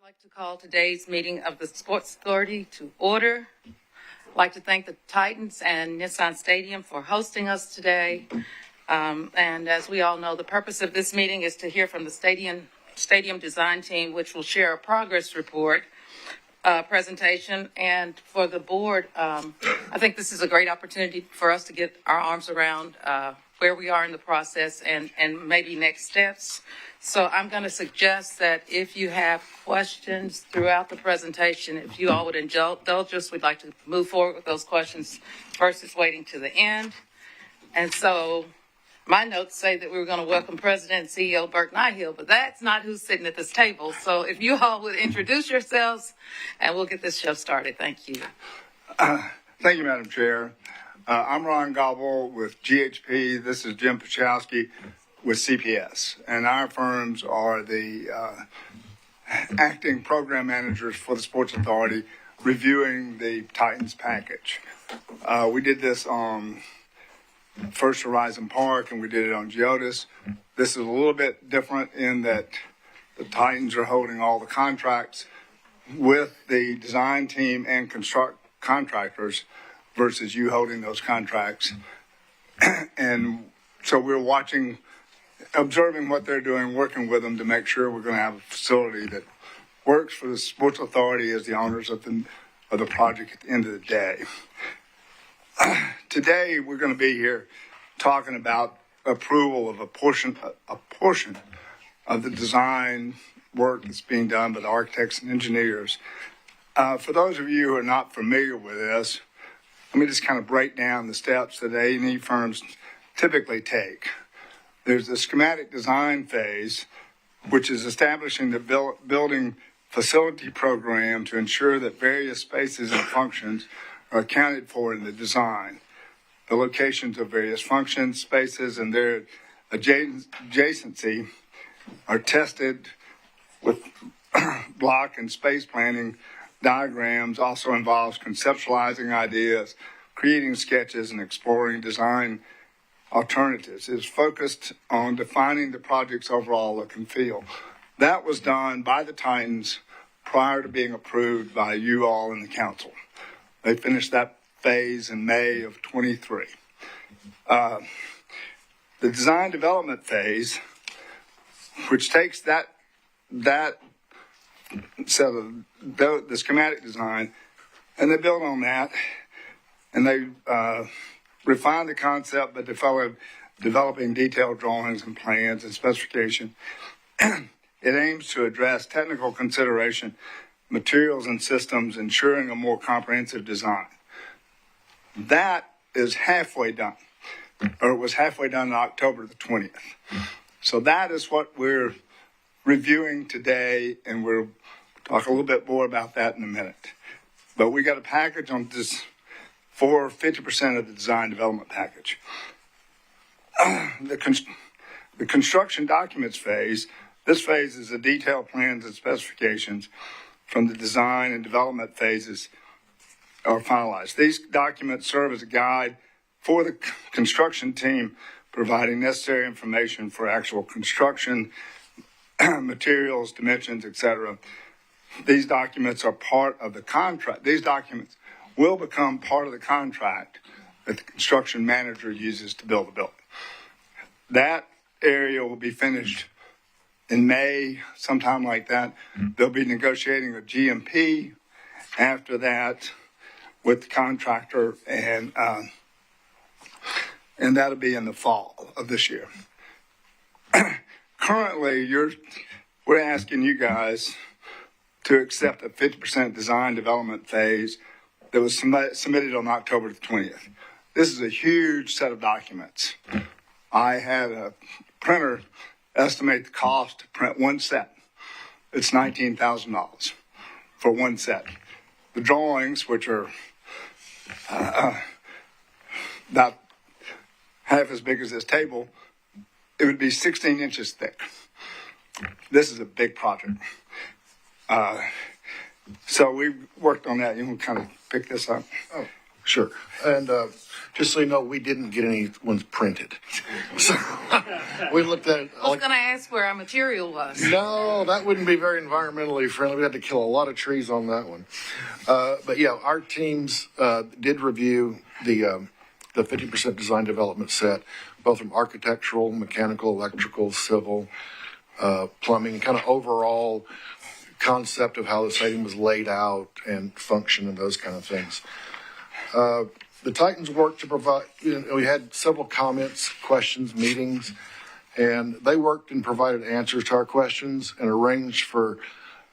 I'd like to call today's meeting of the Sports Authority to order. I'd like to thank the Titans and Nissan Stadium for hosting us today. And as we all know, the purpose of this meeting is to hear from the stadium design team, which will share a progress report presentation. And for the board, I think this is a great opportunity for us to get our arms around where we are in the process and maybe next steps. So I'm going to suggest that if you have questions throughout the presentation, if you all would indulge us, we'd like to move forward with those questions versus waiting to the end. And so my notes say that we were going to welcome President and CEO Bert Nihill, but that's not who's sitting at this table. So if you all would introduce yourselves, and we'll get this show started. Thank you. Thank you, Madam Chair. I'm Ron Gobble with GHP. This is Jim Pachowski with CPS, and our firms are the acting program managers for the Sports Authority reviewing the Titans package. We did this on First Horizon Park, and we did it on Geodis. This is a little bit different in that the Titans are holding all the contracts with the design team and contractors versus you holding those contracts. And so we're observing what they're doing, working with them to make sure we're going to have a facility that works for the Sports Authority as the owners of the project at the end of the day. Today, we're going to be here talking about approval of a portion of the design work that's being done by the architects and engineers. For those of you who are not familiar with this, let me just kind of break down the steps that A&E firms typically take. There's the schematic design phase, which is establishing the building facility program to ensure that various spaces and functions are accounted for in the design. The locations of various functions, spaces, and their adjacency are tested with block and space planning diagrams. Also involves conceptualizing ideas, creating sketches, and exploring design alternatives. Is focused on defining the project's overall look and feel. That was done by the Titans prior to being approved by you all in the council. They finished that phase in May of 23. The design development phase, which takes that set of the schematic design, and they build on that, and they refine the concept, but developing detailed drawings and plans and specification. It aims to address technical consideration, materials and systems, ensuring a more comprehensive design. That is halfway done, or it was halfway done on October the 20th. So that is what we're reviewing today, and we'll talk a little bit more about that in a minute. But we got a package on this for 50% of the design development package. The construction documents phase, this phase is the detailed plans and specifications from the design and development phases are finalized. These documents serve as a guide for the construction team, providing necessary information for actual construction, materials, dimensions, etc. These documents are part of the contract. These documents will become part of the contract that the construction manager uses to build the building. That area will be finished in May, sometime like that. They'll be negotiating a GMP after that with the contractor, and that'll be in the fall of this year. Currently, we're asking you guys to accept a 50% design development phase that was submitted on October the 20th. This is a huge set of documents. I had a printer estimate the cost to print one set. It's $19,000 for one set. The drawings, which are about half as big as this table, it would be 16 inches thick. This is a big project. So we worked on that. You can kind of pick this up. Oh, Sure. And just so you know, we didn't get any ones printed. So we looked at it. I was going to ask where our material was. No, that wouldn't be very environmentally friendly. We had to kill a lot of trees on that one. But yeah, our teams did review the 50% design development set, both from architectural, mechanical, electrical, civil, plumbing, kind of overall concept of how the stadium was laid out and function and those kind of things. The Titans worked to provide, we had several comments, questions, meetings, and they worked and provided answers to our questions and arranged for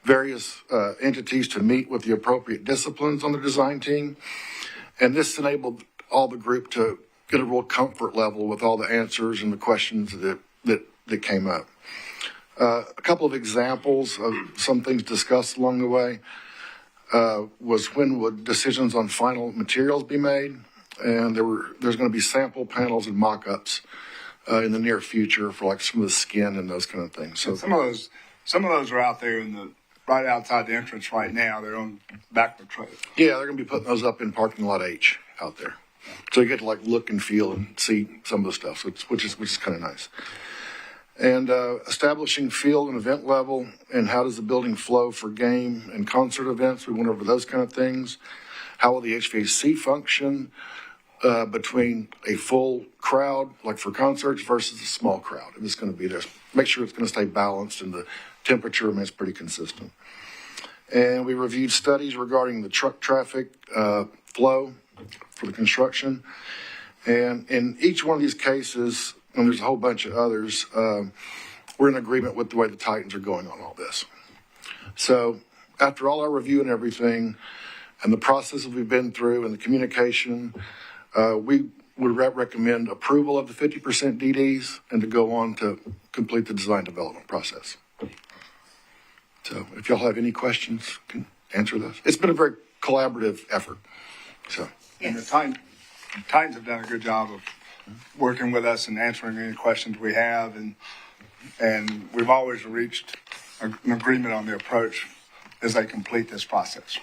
various entities to meet with the appropriate disciplines on the design team. And this enabled all the group to get a real comfort level with all the answers and the questions that came up. A couple of examples of some things discussed along the way was when would decisions on final materials be made, and there's going to be sample panels and mock-ups in the near future for like some of the skin and those kind of things. So some of those are out there right outside the entrance right now. They're on back of the trail. Yeah, they're going to be putting those up in parking lot H out there, so you get to like look and feel and see some of the stuff, which is kind of nice. And establishing field and event level, and how does the building flow for game and concert events? We went over those kind of things. How will the HVAC function between a full crowd, like for concerts, versus a small crowd? And it's going to be there. Make sure it's going to stay balanced and the temperature remains pretty consistent. And we reviewed studies regarding the truck traffic flow for the construction. And in each one of these cases, and there's a whole bunch of others, we're in agreement with the way the Titans are going on all this. So after all our review and everything, and the process that we've been through and the communication, we would recommend approval of the 50% DDs and to go on to complete the design development process. So if y'all have any questions, can answer those. It's been a very collaborative effort. So. And the Titans have done a good job of working with us and answering any questions we have, and we've always reached an agreement on the approach as they complete this process.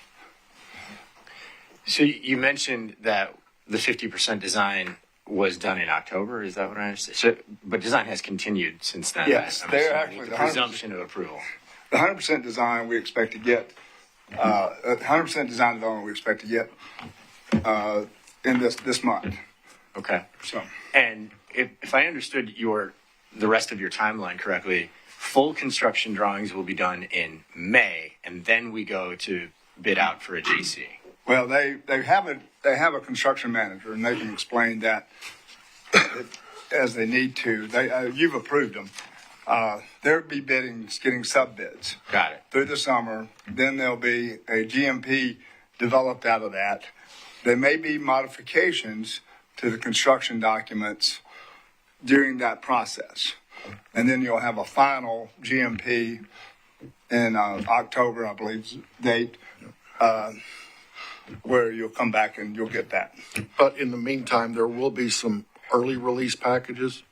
So you mentioned that the 50% design was done in October. Is that what I understand? So, but design has continued since then. Yes, I'm they're assuming, actually with the the presumption of approval. The 100% design we expect to get, 100% design development we expect to get in this month. Okay. So, And if I understood the rest of your timeline correctly, full construction drawings will be done in May, and then we go to bid out for a GC. well, they have a construction manager, and they can explain that as they need to. You've approved them. They'll be getting sub bids. Got it. Through the summer. Then there'll be a GMP developed out of that. There may be modifications to the construction documents during that process. And then you'll have a final GMP in October, I believe, date, where you'll come back and you'll get that. But in the meantime, there will be some early release packages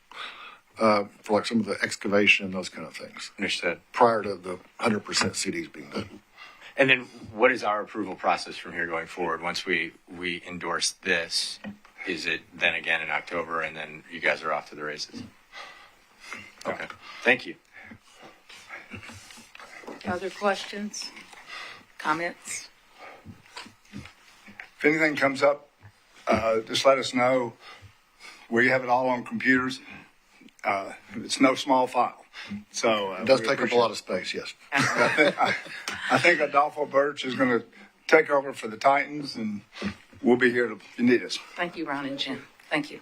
for like some of the excavation and those kind of things Understood. prior to the 100% CDs being done. And then what is our approval process from here going forward? Once we endorse this, is it then again in October and then you guys are off to the races? Okay. Thank you. Other questions? Comments? If anything comes up, just let us know. We have it all on computers. It's no small file. So It does take up a lot of space, yes. I think Adolfo Birch is going to take over for the Titans, and we'll be here if you need us. Thank you, Ron and Jim. Thank you.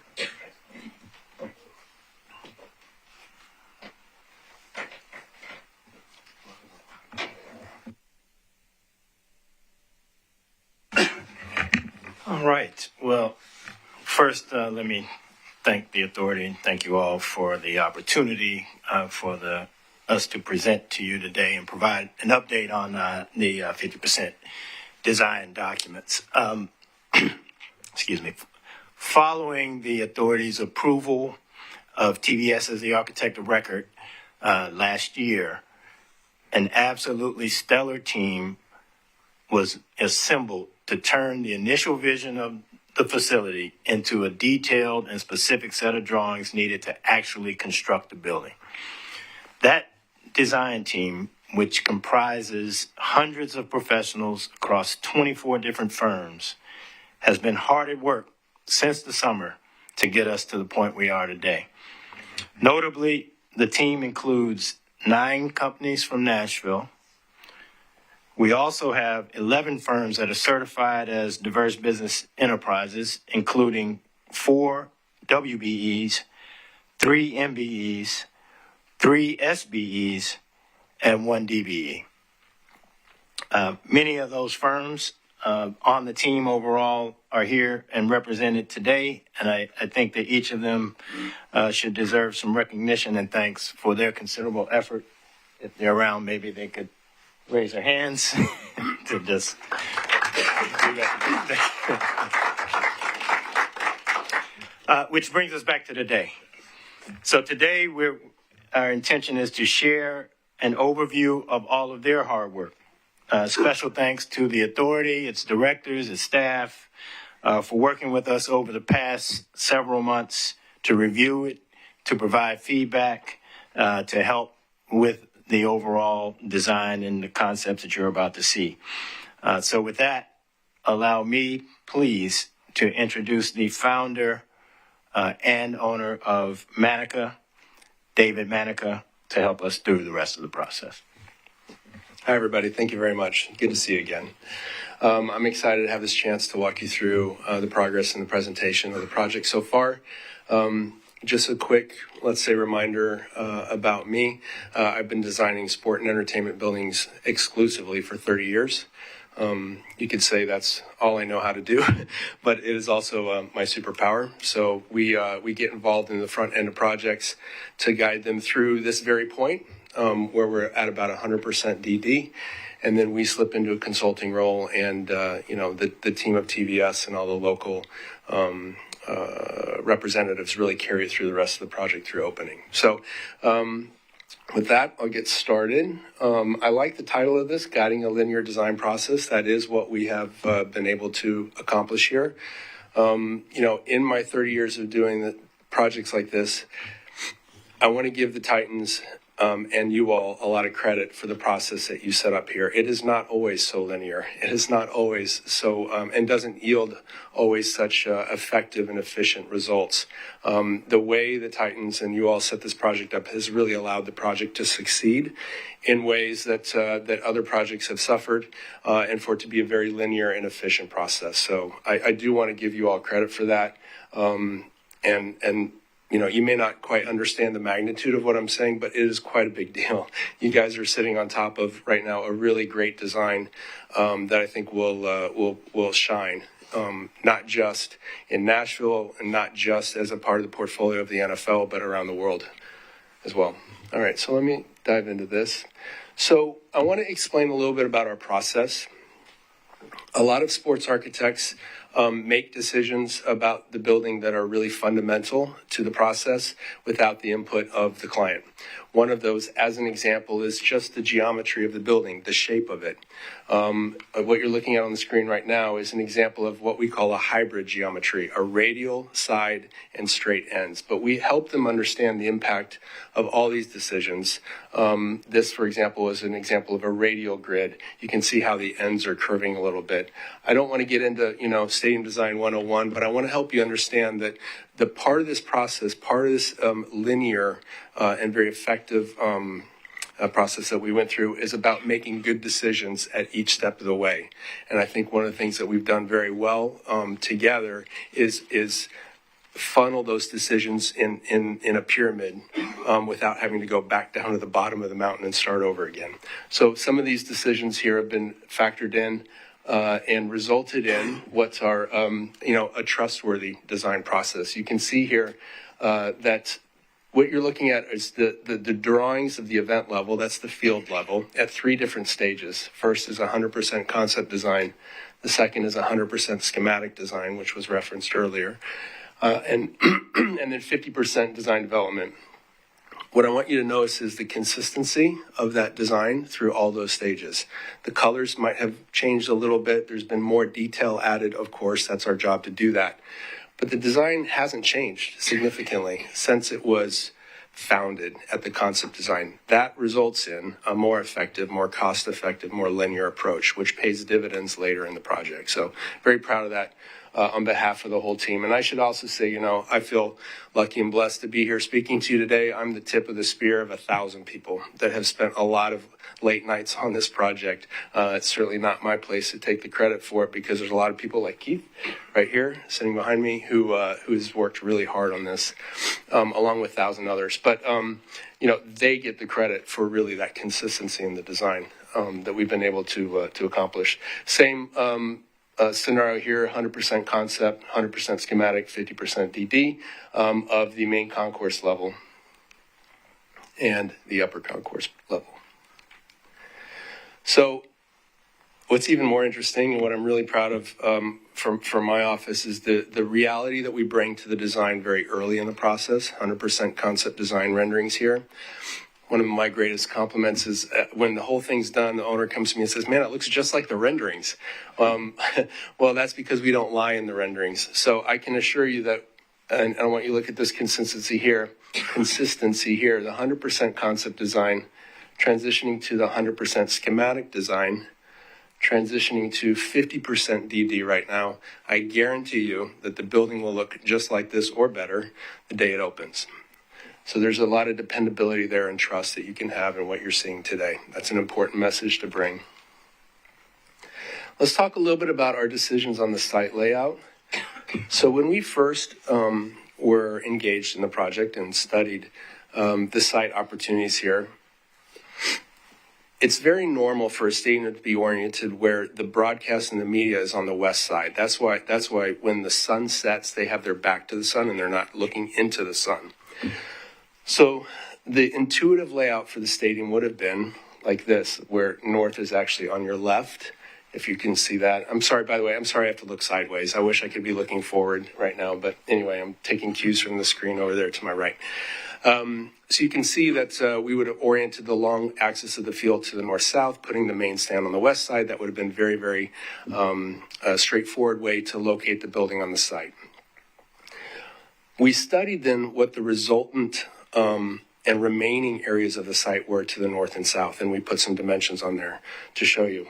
All right. Well, first, let me thank the authority and thank you all for the opportunity for us to present to you today and provide an update on the 50% design documents. Excuse me. Following the authority's approval of TVS as the architect of record last year, an absolutely stellar team was assembled to turn the initial vision of the facility into a detailed and specific set of drawings needed to actually construct the building. That design team, which comprises hundreds of professionals across 24 different firms, has been hard at work since the summer to get us to the point we are today. Notably, the team includes 9 companies from Nashville. We also have 11 firms that are certified as diverse business enterprises, including 4 WBEs, 3 MBEs, 3 SBEs, and 1 DBE. Many of those firms on the team overall are here and represented today, and I think that each of them should deserve some recognition and thanks for their considerable effort. If they're around, maybe they could raise their hands to just which brings us back to today. So today our intention is to share an overview of all of their hard work. Special thanks to the authority, its directors, its staff, for working with us over the past several months to review it, to provide feedback, to help with the overall design and the concepts that you're about to see. So with that, allow me, please, to introduce the founder and owner of Manica, David Manica, to help us through the rest of the process. Hi, everybody. Thank you very much. Good to see you again. I'm excited to have this chance to walk you through the progress and the presentation of the project so far. Just a quick, let's say, reminder about me. I've been designing sport and entertainment buildings exclusively for 30 years. You could say that's all I know how to do, but it is also my superpower. So we get involved in the front end of projects to guide them through this very point, where we're at about 100% DD. And then we slip into a consulting role, and the team of TVS and all the local representatives really carry it through the rest of the project through opening. So with that, I'll get started. I like the title of this, Guiding a Linear Design Process. That is what we have been able to accomplish here. In my 30 years of doing the projects like this, I want to give the Titans and you all a lot of credit for the process that you set up here. It is not always so linear. It is not always so, and doesn't yield always such effective and efficient results. The way the Titans and you all set this project up has really allowed the project to succeed in ways that other projects have suffered, and for it to be a very linear and efficient process. So I do want to give you all credit for that. You may not quite understand the magnitude of what I'm saying, but it is quite a big deal. You guys are sitting on top of, right now, a really great design that I think will shine, not just in Nashville and not just as a part of the portfolio of the NFL, but around the world as well. All right, so let me dive into this. So I want to explain a little bit about our process. A lot of sports architects make decisions about the building that are really fundamental to the process without the input of the client. One of those, as an example, is just the geometry of the building, the shape of it. What you're looking at on the screen right now is an example of what we call a hybrid geometry, a radial, side, and straight ends. But we help them understand the impact of all these decisions. This, for example, is an example of a radial grid. You can see how the ends are curving a little bit. I don't want to get into, Stadium Design 101, but I want to help you understand that the part of this process, part of this linear and very effective process that we went through is about making good decisions at each step of the way. And I think one of the things that we've done very well together is funnel those decisions in a pyramid without having to go back down to the bottom of the mountain and start over again. So some of these decisions here have been factored in and resulted in what's our, a trustworthy design process. You can see here that what you're looking at is the drawings of the event level, that's the field level, at 3 different stages. First is 100% concept design. The second is 100% schematic design, which was referenced earlier. And then 50% design development. What I want you to notice is the consistency of that design through all those stages. The colors might have changed a little bit. There's been more detail added, of course. That's our job to do that. But the design hasn't changed significantly since it was founded at the concept design. That results in a more effective, more cost-effective, more linear approach, which pays dividends later in the project. So very proud of that on behalf of the whole team. And I should also say, you know, I feel lucky and blessed to be here speaking to you today. I'm the tip of the spear of 1,000 people that have spent a lot of late nights on this project. It's certainly not my place to take the credit for it, because there's a lot of people like Keith right here sitting behind me who's worked really hard on this, along with 1,000 others. But you know, they get the credit for really that consistency in the design that we've been able to accomplish. Same scenario here: 100% concept, 100% schematic, 50% DD of the main concourse level and the upper concourse level. So what's even more interesting, and what I'm really proud of from my office, is the reality that we bring to the design very early in the process. 100% concept design renderings here. One of my greatest compliments is when the whole thing's done, the owner comes to me and says, "Man, it looks just like the renderings." Well, that's because we don't lie in the renderings. So I can assure you that, and I want you to look at this consistency here, the 100% concept design, transitioning to the 100% schematic design, transitioning to 50% DD right now. I guarantee you that the building will look just like this or better the day it opens. So there's a lot of dependability there and trust that you can have in what you're seeing today. That's an important message to bring. Let's talk a little bit about our decisions on the site layout. So when we first were engaged in the project and studied the site opportunities here, it's very normal for a stadium to be oriented where the broadcast and the media is on the west side. That's why when the sun sets, they have their back to the sun and they're not looking into the sun. So the intuitive layout for the stadium would have been like this, where north is actually on your left, if you can see that. I'm sorry, by the way, I have to look sideways. I wish I could be looking forward right now, but anyway, I'm taking cues from the screen over there to my right. So you can see that we would have oriented the long axis of the field to the north-south, putting the main stand on the west side. That would have been very, very straightforward way to locate the building on the site. We studied then what the resultant and remaining areas of the site were to the north and south, and we put some dimensions on there to show you.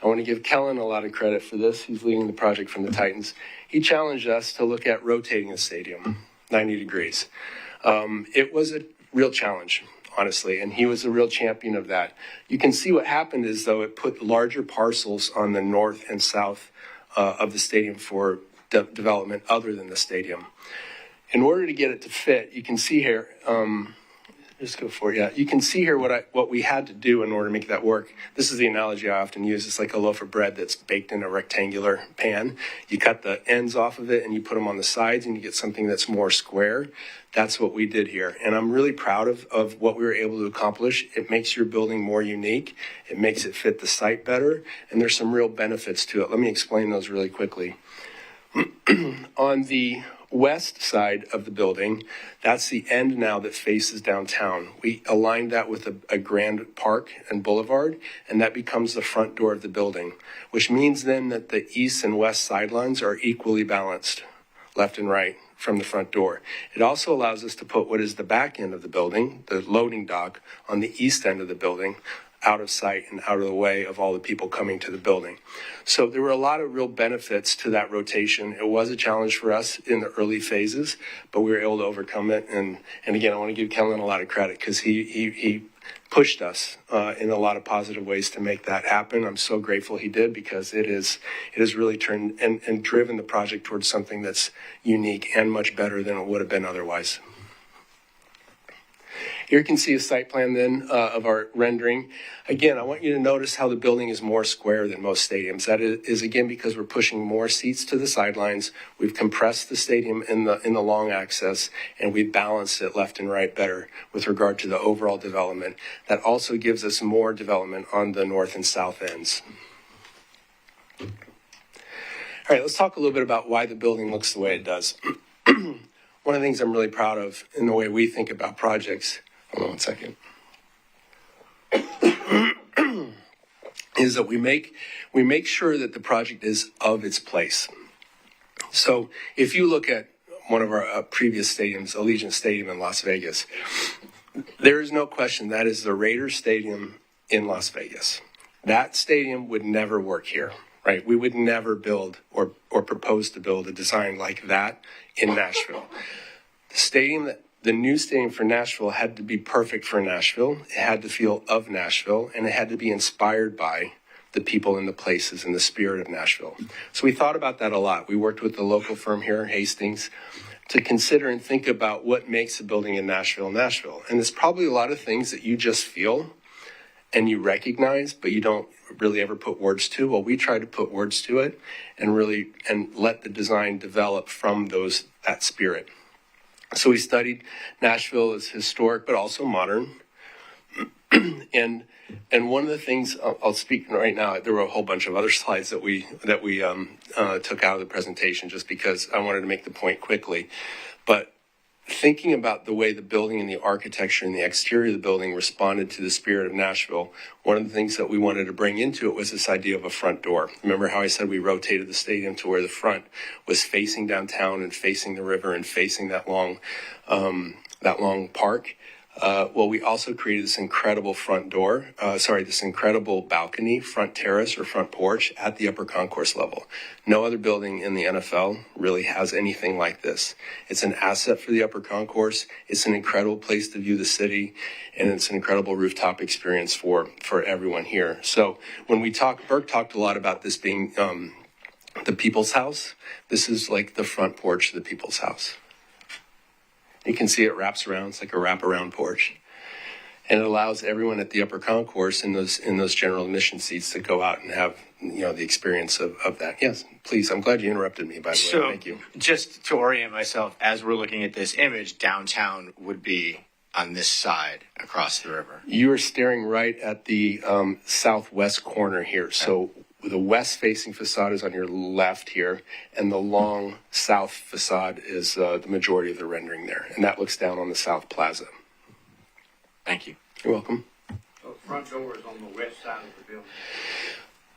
I want to give Kellen a lot of credit for this. He's leading the project from the Titans. He challenged us to look at rotating the stadium 90 degrees. It was a real challenge, honestly, and he was a real champion of that. You can see what happened is, though, it put larger parcels on the north and south of the stadium for development other than the stadium. In order to get it to fit, you can see here, just go for it, yeah. You can see here what we had to do in order to make that work. This is the analogy I often use. It's like a loaf of bread that's baked in a rectangular pan. You cut the ends off of it and you put them on the sides and you get something that's more square. That's what we did here. And I'm really proud of what we were able to accomplish. It makes your building more unique. It makes it fit the site better. And there's some real benefits to it. Let me explain those really quickly. On the west side of the building, that's the end now that faces downtown. We aligned that with a grand park and boulevard, and that becomes the front door of the building, which means then that the east and west sidelines are equally balanced, left and right, from the front door. It also allows us to put what is the back end of the building, the loading dock, on the east end of the building, out of sight and out of the way of all the people coming to the building. So there were a lot of real benefits to that rotation. It was a challenge for us in the early phases, but we were able to overcome it. And again, I want to give Kellen a lot of credit because he pushed us in a lot of positive ways to make that happen. I'm so grateful he did, because it has really turned and driven the project towards something that's unique and much better than it would have been otherwise. Here you can see a site plan then of our rendering. Again, I want you to notice how the building is more square than most stadiums. That is again because we're pushing more seats to the sidelines. We've compressed the stadium in the long axis, and we've balanced it left and right better with regard to the overall development. That also gives us more development on the north and south ends. All right, let's talk a little bit about why the building looks the way it does. One of the things I'm really proud of in the way we think about projects hold on one second, is that we make sure that the project is of its place. So if you look at one of our previous stadiums, Allegiant Stadium in Las Vegas, there is no question that is the Raiders Stadium in Las Vegas. That stadium would never work here, right? We would never build or propose to build a design like that in Nashville. The new stadium for Nashville had to be perfect for Nashville. It had to feel of Nashville, and it had to be inspired by the people and the places and the spirit of Nashville. So we thought about that a lot. We worked with the local firm here, Hastings, to consider and think about what makes a building in Nashville, Nashville. And there's probably a lot of things that you just feel and you recognize, but you don't really ever put words to. Well, we try to put words to it and let the design develop from that spirit. So we studied Nashville as historic, but also modern. And one of the things I'll speak right now, there were a whole bunch of other slides that we took out of the presentation just because I wanted to make the point quickly. But thinking about the way the building and the architecture and the exterior of the building responded to the spirit of Nashville, one of the things that we wanted to bring into it was this idea of a front door. Remember how I said we rotated the stadium to where the front was facing downtown and facing the river and facing that long park? Well, we also created this incredible this incredible balcony, front terrace or front porch at the upper concourse level. No other building in the NFL really has anything like this. It's an asset for the upper concourse. It's an incredible place to view the city, and it's an incredible rooftop experience for everyone here. So when Burke talked a lot about this being the people's house. This is like the front porch of the people's house. You can see it wraps around. It's like a wraparound porch. And it allows everyone at the upper concourse in those general admission seats to go out and have, the experience of that. Yes, please. I'm glad you interrupted me, by the way. Thank you. Just to orient myself, as we're looking at this image, downtown would be on this side across the river. You are staring right at the southwest corner here. So the west-facing facade is on your left here, and the long south facade is the majority of the rendering there. And that looks down on the South Plaza. Thank you. You're welcome. So the front door is on the west side of the building.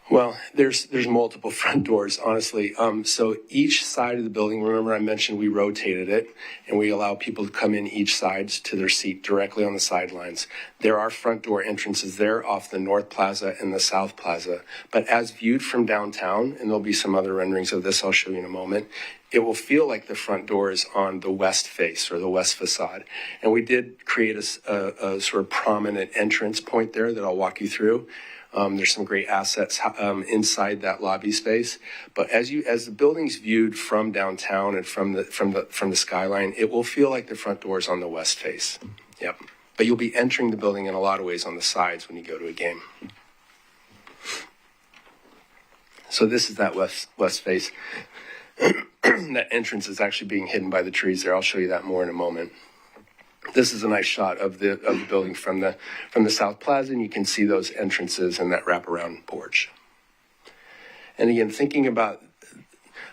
Well, there's multiple front doors, honestly. So each side of the building, remember I mentioned we rotated it, and we allow people to come in each side to their seat directly on the sidelines. There are front door entrances there off the North Plaza and the South Plaza. But as viewed from downtown, and there'll be some other renderings of this I'll show you in a moment, it will feel like the front door is on the west face or the west facade. And we did create a sort of prominent entrance point there that I'll walk you through. There's some great assets inside that lobby space, but as the building's viewed from downtown and from the skyline, it will feel like the front door is on the west face. Yep. But you'll be entering the building in a lot of ways on the sides when you go to a game. So this is that west face. That entrance is actually being hidden by the trees there. I'll show you that more in a moment. This is a nice shot of the building from the South Plaza, and you can see those entrances and that wraparound porch. And again, thinking about,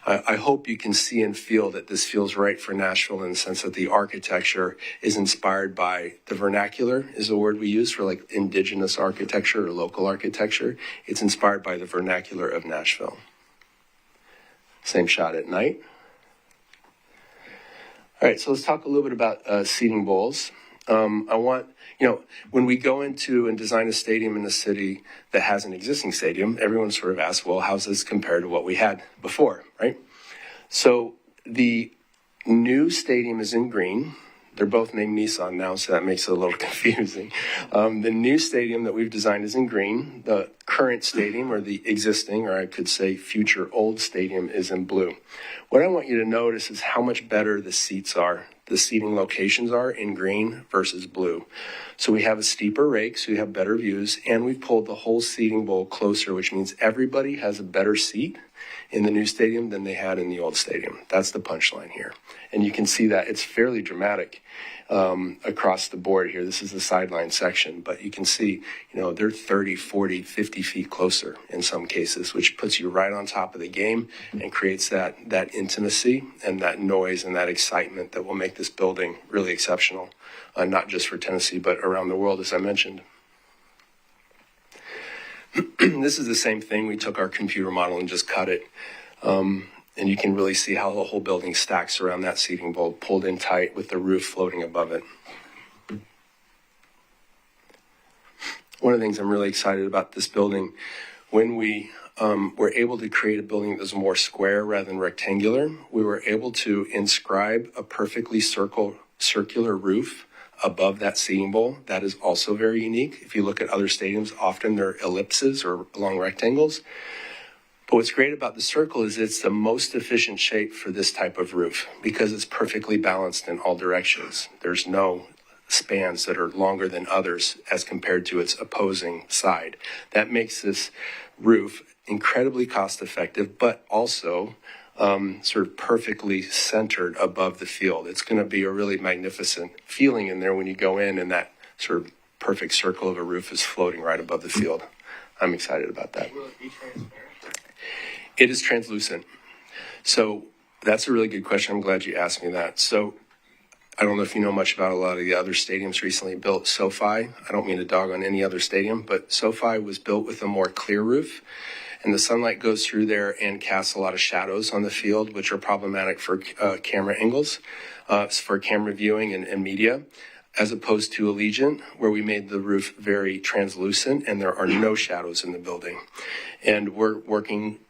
I hope you can see and feel that this feels right for Nashville in the sense that the architecture is inspired by the vernacular, is the word we use for like indigenous architecture or local architecture. It's inspired by the vernacular of Nashville. Same shot at night. All right, so let's talk a little bit about seating bowls. I want, when we go into and design a stadium in a city that has an existing stadium, everyone sort of asks, well, how's this compared to what we had before, right? So the new stadium is in green. They're both named Nissan now, so that makes it a little confusing. The new stadium that we've designed is in green. The current stadium, or the existing, or I could say future old stadium, is in blue. What I want you to notice is how much better the seats are, the seating locations are in green versus blue. So we have a steeper rake, so you have better views, and we've pulled the whole seating bowl closer, which means everybody has a better seat in the new stadium than they had in the old stadium. That's the punchline here. And you can see that it's fairly dramatic across the board here. This is the sideline section, but you can see, they're 30, 40, 50 feet closer in some cases, which puts you right on top of the game and creates that intimacy and that noise and that excitement that will make this building really exceptional, not just for Tennessee, but around the world, as I mentioned. This is the same thing. We took our computer model and just cut it. And you can really see how the whole building stacks around that seating bowl, pulled in tight with the roof floating above it. One of the things I'm really excited about this building, when we were able to create a building that was more square rather than rectangular, we were able to inscribe a perfectly circular roof above that seating bowl. That is also very unique. If you look at other stadiums, often they're ellipses or long rectangles. But what's great about the circle is it's the most efficient shape for this type of roof because it's perfectly balanced in all directions. There's no spans that are longer than others as compared to its opposing side. That makes this roof incredibly cost effective, but also sort of perfectly centered above the field. It's going to be a really magnificent feeling in there when you go in and that sort of perfect circle of a roof is floating right above the field. I'm excited about that. Will it be transparent? It is translucent. So that's a really good question. I'm glad you asked me that. So I don't know if you know much about a lot of the other stadiums recently built. SoFi, I don't mean to dog on any other stadium, but SoFi was built with a more clear roof. And the sunlight goes through there and casts a lot of shadows on the field, which are problematic for camera angles, for camera viewing and media, as opposed to Allegiant, where we made the roof very translucent and there are no shadows in the building. And we're working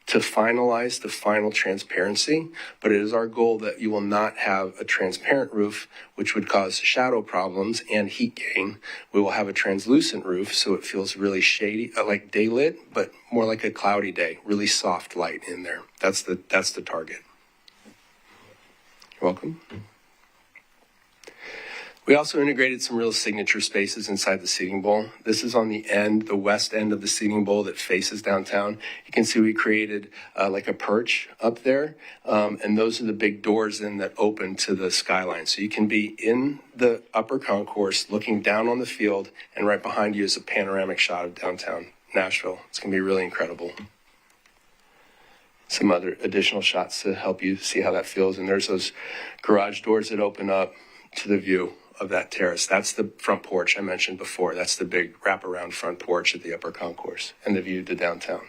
to finalize the final transparency, but it is our goal that you will not have a transparent roof, which would cause shadow problems and heat gain. We will have a translucent roof, so it feels really shady, like daylit, but more like a cloudy day, really soft light in there. That's the target. You're welcome. We also integrated some real signature spaces inside the seating bowl. This is on the west end of the seating bowl that faces downtown. You can see we created like a perch up there, and those are the big doors in that open to the skyline. So you can be in the upper concourse looking down on the field, and right behind you is a panoramic shot of downtown Nashville. It's going to be really incredible. Some other additional shots to help you see how that feels. And there's those garage doors that open up to the view of that terrace. That's the front porch I mentioned before. That's the big wraparound front porch at the upper concourse and the view to downtown.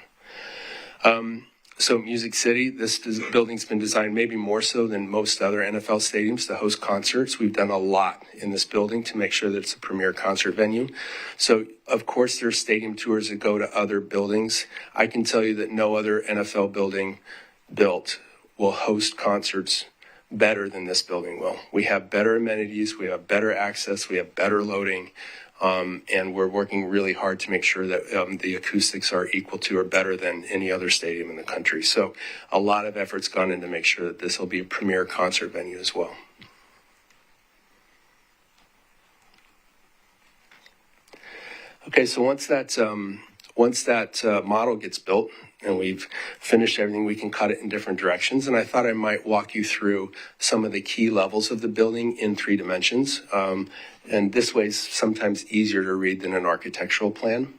So Music City, this building's been designed maybe more so than most other NFL stadiums to host concerts. We've done a lot in this building to make sure that it's a premier concert venue. So, of course, there's stadium tours that go to other buildings. I can tell you that no other NFL building built will host concerts better than this building will. We have better amenities, we have better access, we have better loading, and we're working really hard to make sure that the acoustics are equal to or better than any other stadium in the country. So a lot of effort's gone in to make sure that this will be a premier concert venue as well. Okay, so once that model gets built and we've finished everything, we can cut it in different directions. And I thought I might walk you through some of the key levels of the building in 3 dimensions. And this way is sometimes easier to read than an architectural plan.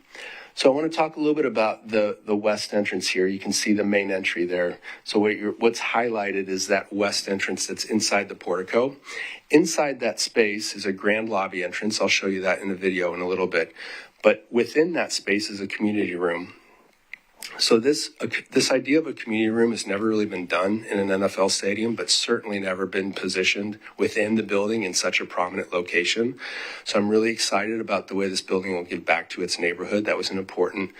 So I want to talk a little bit about the west entrance here. You can see the main entry there. So what's highlighted is that west entrance that's inside the portico. Inside that space is a grand lobby entrance. I'll show you that in the video in a little bit. But within that space is a community room. So this idea of a community room has never really been done in an NFL stadium, but certainly never been positioned within the building in such a prominent location. So I'm really excited about the way this building will give back to its neighborhood. That was an important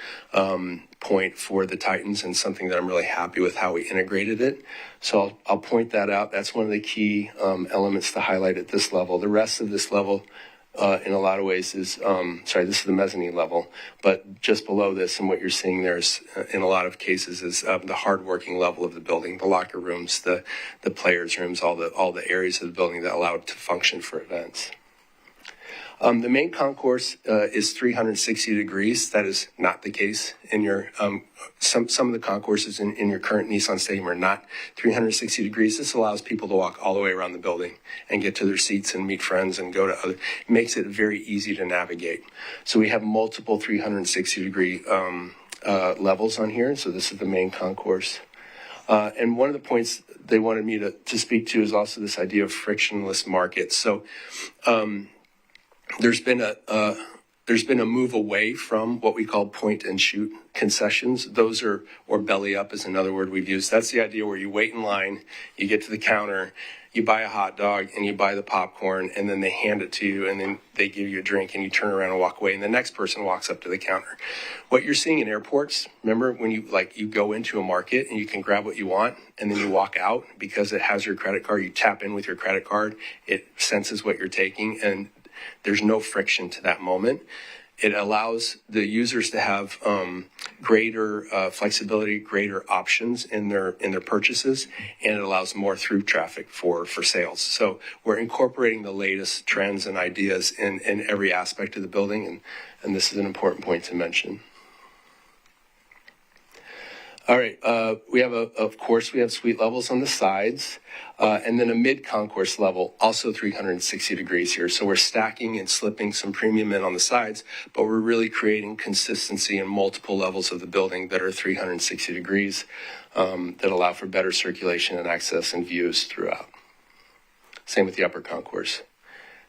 point for the Titans and something that I'm really happy with how we integrated it. So I'll point that out. That's one of the key elements to highlight at this level. The rest of this level in a lot of ways is, this is the mezzanine level, but just below this and what you're seeing there is, in a lot of cases, is the hardworking level of the building, the locker rooms, the players' rooms, all the areas of the building that allow it to function for events. The main concourse is 360 degrees. That is not the case in your, some of the concourses in your current Nissan Stadium are not 360 degrees. This allows people to walk all the way around the building and get to their seats and meet friends and go to other, it makes it very easy to navigate. So we have multiple 360 degree levels on here. So this is the main concourse. And one of the points they wanted me to speak to is also this idea of frictionless markets. So there's been a move away from what we call point and shoot concessions. Those are, or belly up is another word we've used. That's the idea where you wait in line, you get to the counter, you buy a hot dog and you buy the popcorn, and then they hand it to you and then they give you a drink and you turn around and walk away and the next person walks up to the counter. What you're seeing in airports, remember when you go into a market and you can grab what you want and then you walk out because it has your credit card, you tap in with your credit card, it senses what you're taking, and there's no friction to that moment. It allows the users to have greater flexibility, greater options in their purchases, and it allows more through traffic for sales. So we're incorporating the latest trends and ideas in every aspect of the building, and this is an important point to mention. All right, we have of course, we have suite levels on the sides, and then a mid-concourse level, also 360 degrees here. So we're stacking and slipping some premium in on the sides, but we're really creating consistency in multiple levels of the building that are 360 degrees, that allow for better circulation and access and views throughout. Same with the upper concourse.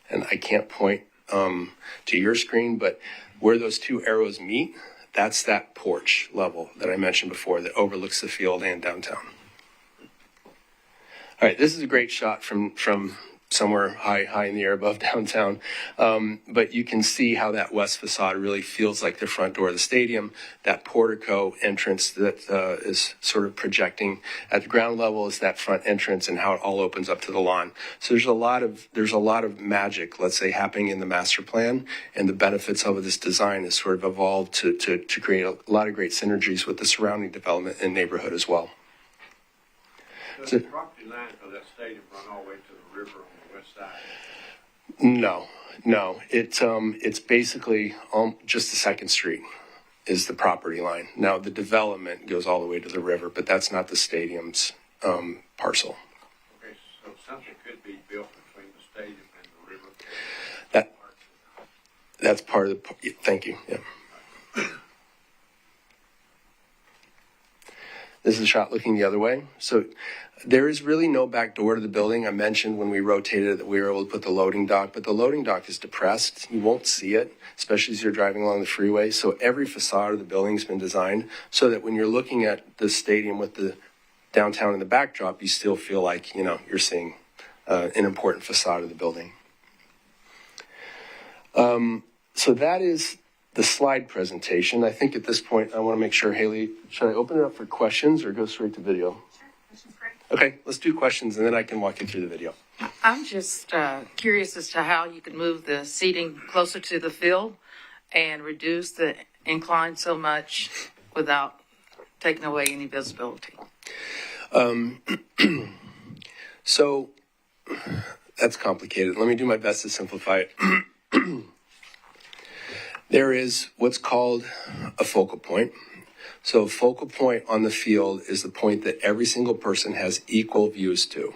And I can't point to your screen, but where those two arrows meet, that's that porch level that I mentioned before that overlooks the field and downtown. All right, this is a great shot from somewhere high in the air above downtown. But you can see how that west facade really feels like the front door of the stadium. That portico entrance that is sort of projecting at the ground level is that front entrance and how it all opens up to the lawn. So there's a lot of magic, let's say, happening in the master plan, and the benefits of this design has sort of evolved to create a lot of great synergies with the surrounding development and neighborhood as well. Does the property line for that stadium run all the way to the river on the west side? No. It's basically just the Second Street is the property line. Now the development goes all the way to the river, but that's not the stadium's parcel. Okay, so something could be built between the stadium and the river. That's part of the. Thank you. Yeah. This is a shot looking the other way. So there is really no back door to the building. I mentioned when we rotated it that we were able to put the loading dock, but the loading dock is depressed. You won't see it, especially as you're driving along the freeway. So every facade of the building has been designed so that when you're looking at the stadium with the downtown in the backdrop, you still feel like, you're seeing an important facade of the building. So that is the slide presentation. I think at this point, I want to make sure, Haley, should I open it up for questions or go straight to video? Sure, questions, great. Okay, let's do questions and then I can walk you through the video. I'm just curious as to how you can move the seating closer to the field and reduce the incline so much without taking away any visibility. So that's complicated. Let me do my best to simplify it. There is what's called a focal point. So a focal point on the field is the point that every single person has equal views to.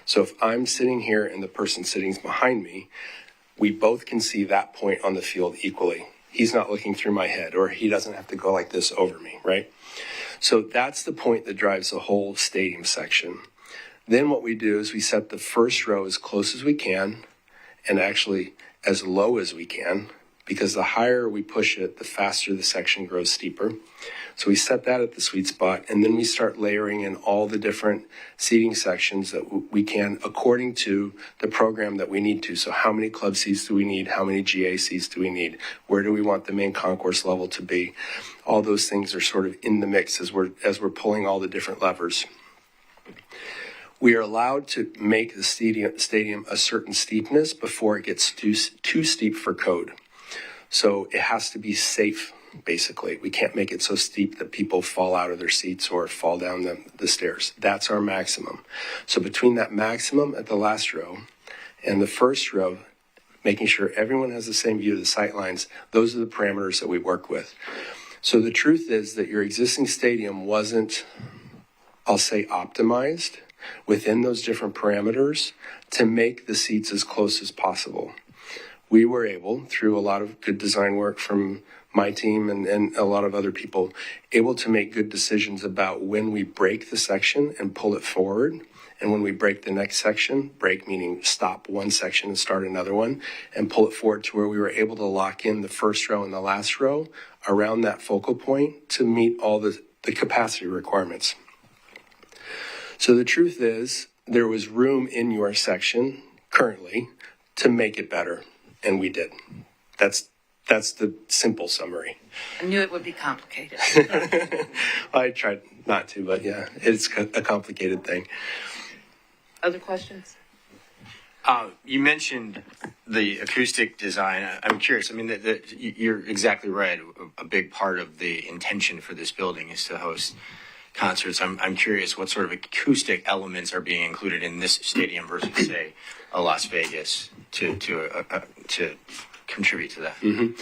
So if I'm sitting here and the person sitting behind me, we both can see that point on the field equally. He's not looking through my head, or he doesn't have to go like this over me, right? So that's the point that drives the whole stadium section. Then what we do is we set the first row as close as we can and actually as low as we can, because the higher we push it, the faster the section grows steeper. So we set that at the sweet spot, and then we start layering in all the different seating sections that we can according to the program that we need to. So how many club seats do we need? How many GA seats do we need? Where do we want the main concourse level to be? All those things are sort of in the mix as we're pulling all the different levers. We are allowed to make the stadium a certain steepness before it gets too steep for code. So it has to be safe, basically. We can't make it so steep that people fall out of their seats or fall down the stairs. That's our maximum. So between that maximum at the last row and the first row, making sure everyone has the same view of the sight lines. Those are the parameters that we work with. So the truth is that your existing stadium wasn't, I'll say, optimized within those different parameters to make the seats as close as possible. We were able, through a lot of good design work from my team and a lot of other people, able to make good decisions about when we break the section and pull it forward, and when we break the next section, break meaning stop one section and start another one, and pull it forward to where we were able to lock in the first row and the last row around that focal point to meet all the capacity requirements. So the truth is, there was room in your section currently to make it better, and we did. That's the simple summary. I knew it would be complicated. I tried not to, but yeah, it's a complicated thing. Other questions? You mentioned the acoustic design. I'm curious. I mean, you're exactly right. A big part of the intention for this building is to host concerts. I'm curious what sort of acoustic elements are being included in this stadium versus, say, a Las Vegas to contribute to that. Mm-hmm.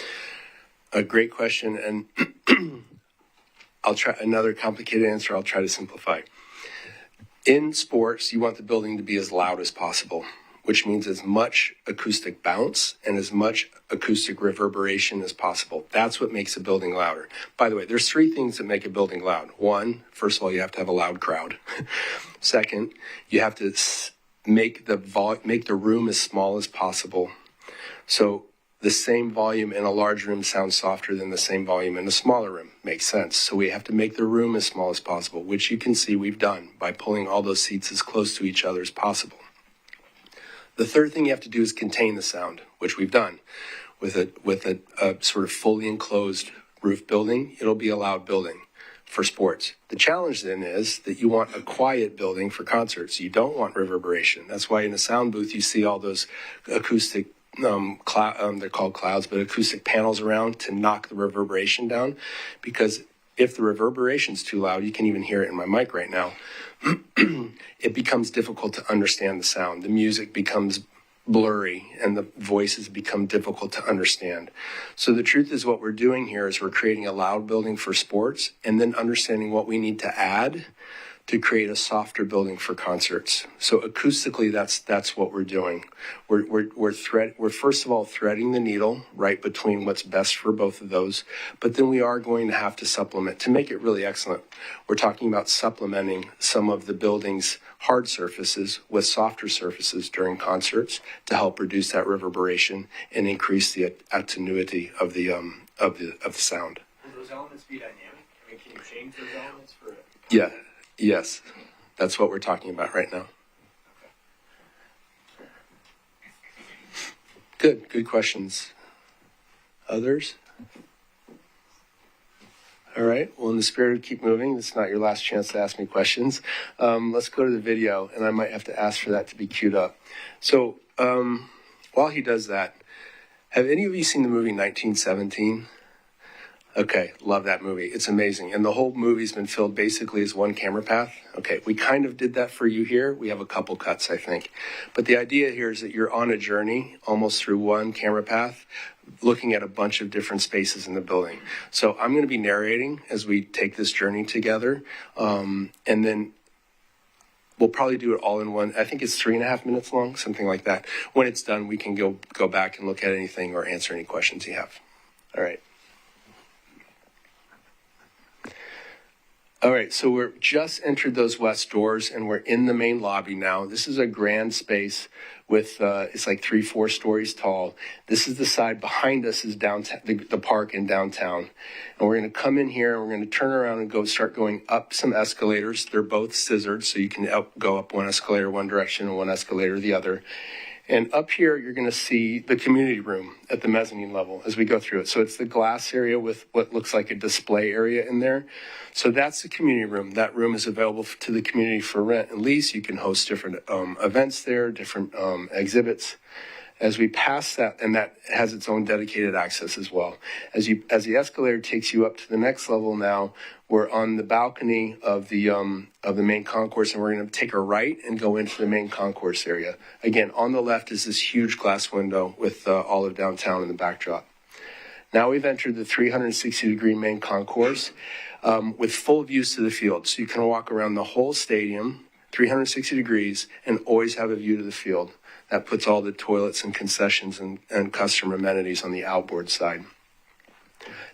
A great question, and I'll try another complicated answer. I'll try to simplify. In sports, you want the building to be as loud as possible, which means as much acoustic bounce and as much acoustic reverberation as possible. That's what makes a building louder. By the way, there's three things that make a building loud. One, first of all, you have to have a loud crowd. Second, you have to make the room as small as possible. So the same volume in a large room sounds softer than the same volume in a smaller room. Makes sense. So we have to make the room as small as possible, which you can see we've done by pulling all those seats as close to each other as possible. The third thing you have to do is contain the sound, which we've done. With a sort of fully enclosed roof building, it'll be a loud building for sports. The challenge then is that you want a quiet building for concerts. You don't want reverberation. That's why in a sound booth you see all those acoustic they're called clouds, but acoustic panels around to knock the reverberation down. Because if the reverberation's too loud, you can even hear it in my mic right now, it becomes difficult to understand the sound. The music becomes blurry and the voices become difficult to understand. So the truth is what we're doing here is we're creating a loud building for sports and then understanding what we need to add to create a softer building for concerts. So acoustically, that's what we're doing. We're first of all threading the needle right between what's best for both of those, but then we are going to have to supplement to make it really excellent. We're talking about supplementing some of the building's hard surfaces with softer surfaces during concerts to help reduce that reverberation and increase the attenuity of the sound. Will those elements be dynamic? I mean, can you change those elements for it? Yeah. Yes, that's what we're talking about right now. Good questions. Others? All right, well, in the spirit of keep moving, it's not your last chance to ask me questions. Let's go to the video, and I might have to ask for that to be queued up. So while he does that, have any of you seen the movie 1917? Okay, love that movie. It's amazing. And the whole movie's been filled basically as one camera path. Okay, we kind of did that for you here. We have a couple cuts, I think. But the idea here is that you're on a journey almost through one camera path, looking at a bunch of different spaces in the building. So I'm going to be narrating as we take this journey together. And then we'll probably do it all in one. I think it's 3.5 minutes long, something like that. When it's done, we can go back and look at anything or answer any questions you have. All right. All right, so we're just entered those west doors and we're in the main lobby now. This is a grand space with, it's like 3-4 stories tall. This is the side behind us is downtown, the park in downtown. And we're going to come in here and we're going to turn around and start going up some escalators. They're both scissored, so you can go up one escalator one direction and one escalator the other. And up here, you're going to see the community room at the mezzanine level as we go through it. So it's the glass area with what looks like a display area in there. So that's the community room. That room is available to the community for rent and lease. You can host different events there, different exhibits. As we pass that, and that has its own dedicated access as well. As the escalator takes you up to the next level now, we're on the balcony of the main concourse, and we're going to take a right and go into the main concourse area. Again, on the left is this huge glass window with all of downtown in the backdrop. Now we've entered the 360-degree main concourse with full views to the field. So you can walk around the whole stadium, 360 degrees, and always have a view to the field. That puts all the toilets and concessions and customer amenities on the outboard side.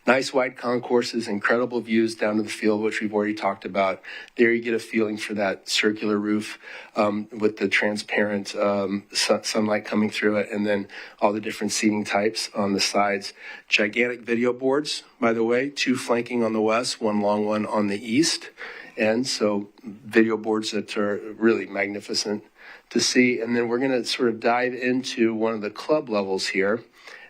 Nice wide concourses, incredible views down to the field, which we've already talked about. There you get a feeling for that circular roof with the transparent sunlight coming through it, and then all the different seating types on the sides. Gigantic video boards, by the way, 2 flanking on the west, 1 long one on the east. And so video boards that are really magnificent to see. And then we're going to sort of dive into one of the club levels here.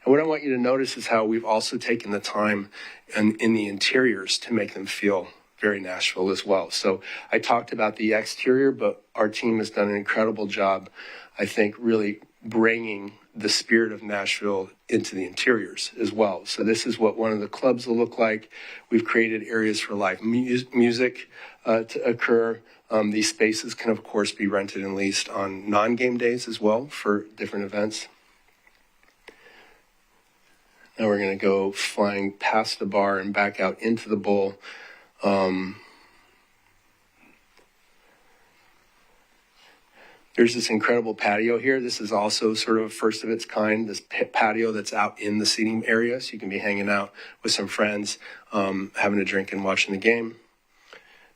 And what I want you to notice is how we've also taken the time in the interiors to make them feel very Nashville as well. So I talked about the exterior, but our team has done an incredible job, I think, really bringing the spirit of Nashville into the interiors as well. So this is what one of the clubs will look like. We've created areas for live music to occur. These spaces can, of course, be rented and leased on non-game days as well for different events. Now we're going to go flying past the bar and back out into the bowl. There's this incredible patio here. This is also sort of a first of its kind, this patio that's out in the seating area. So you can be hanging out with some friends, having a drink and watching the game.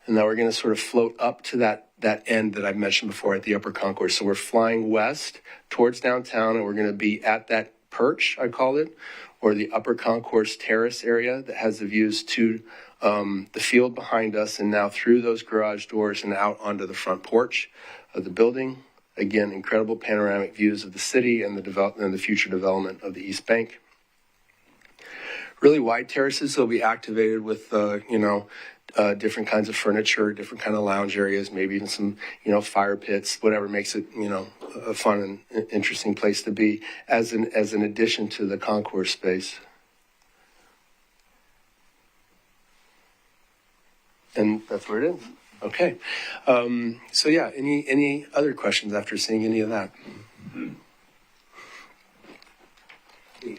And now we're going to sort of float up to that end that I've mentioned before at the upper concourse. So we're flying west towards downtown, and we're going to be at that perch, I call it, or the upper concourse terrace area that has the views to the field behind us, and now through those garage doors and out onto the front porch of the building. Again, incredible panoramic views of the city and the future development of the East Bank. Really wide terraces will be activated with, different kinds of furniture, different kind of lounge areas, maybe even some, fire pits, whatever makes it, a fun and interesting place to be as an addition to the concourse space. And that's where it is. Okay. So yeah, any other questions after seeing any of that? The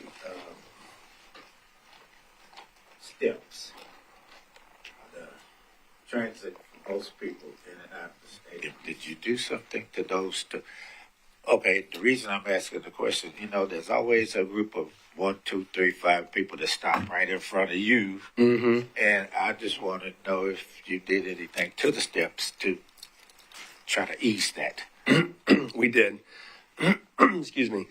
steps, the transit for most people in and out of the stadium. Did you do something to those two? Okay, the reason I'm asking the question, there's always a group of 1, 2, 3, 5 people that stop right in front of you. Mm-hmm. And I just want to know if you did anything to the steps to try to ease that. We did. Excuse me.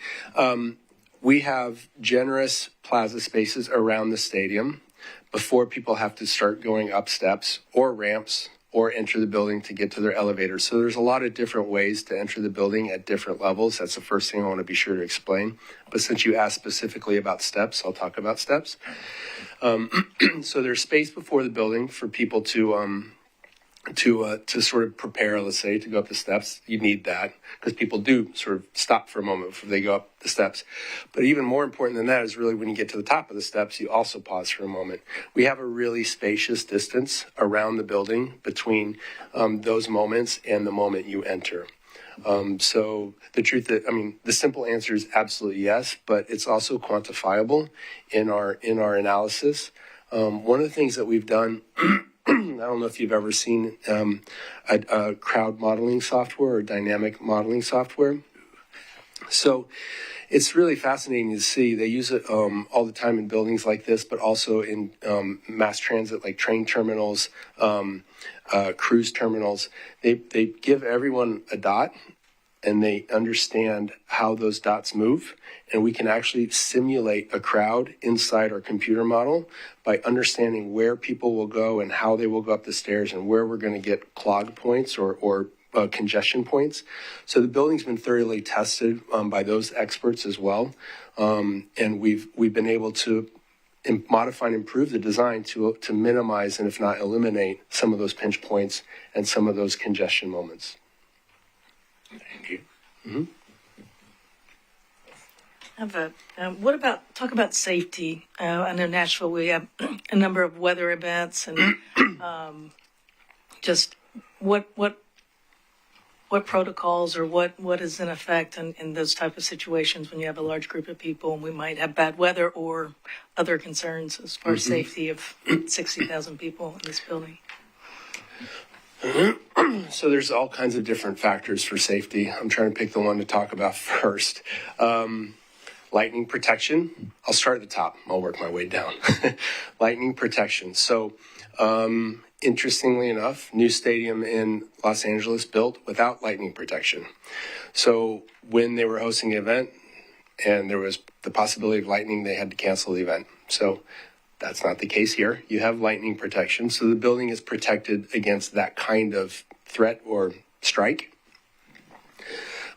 We have generous plaza spaces around the stadium before people have to start going up steps or ramps or enter the building to get to their elevator. So there's a lot of different ways to enter the building at different levels. That's the first thing I want to be sure to explain. But since you asked specifically about steps, I'll talk about steps. So there's space before the building for people to sort of prepare, let's say, to go up the steps. You need that because people do sort of stop for a moment before they go up the steps. But even more important than that is really when you get to the top of the steps, you also pause for a moment. We have a really spacious distance around the building between those moments and the moment you enter. So the simple answer is absolutely yes, but it's also quantifiable in our analysis. One of the things that we've done, I don't know if you've ever seen a crowd modeling software or dynamic modeling software. So it's really fascinating to see. They use it all the time in buildings like this, but also in mass transit, like train terminals, cruise terminals. They give everyone a dot, and they understand how those dots move. And we can actually simulate a crowd inside our computer model by understanding where people will go and how they will go up the stairs and where we're going to get clog points or congestion points. So the building's been thoroughly tested by those experts as well. And we've been able to modify and improve the design to minimize and if not eliminate some of those pinch points and some of those congestion moments. Thank you. Mm-hmm. Talk about safety. I know Nashville, we have a number of weather events and just what protocols or what is in effect in those type of situations when you have a large group of people and we might have bad weather or other concerns as far as safety of 60,000 people in this building. So there's all kinds of different factors for safety. I'm trying to pick the one to talk about first. Lightning protection. I'll start at the top. I'll work my way down. Lightning protection. So, interestingly enough, new stadium in Los Angeles built without lightning protection. So when they were hosting the event and there was the possibility of lightning, they had to cancel the event. So that's not the case here. You have lightning protection. So the building is protected against that kind of threat or strike.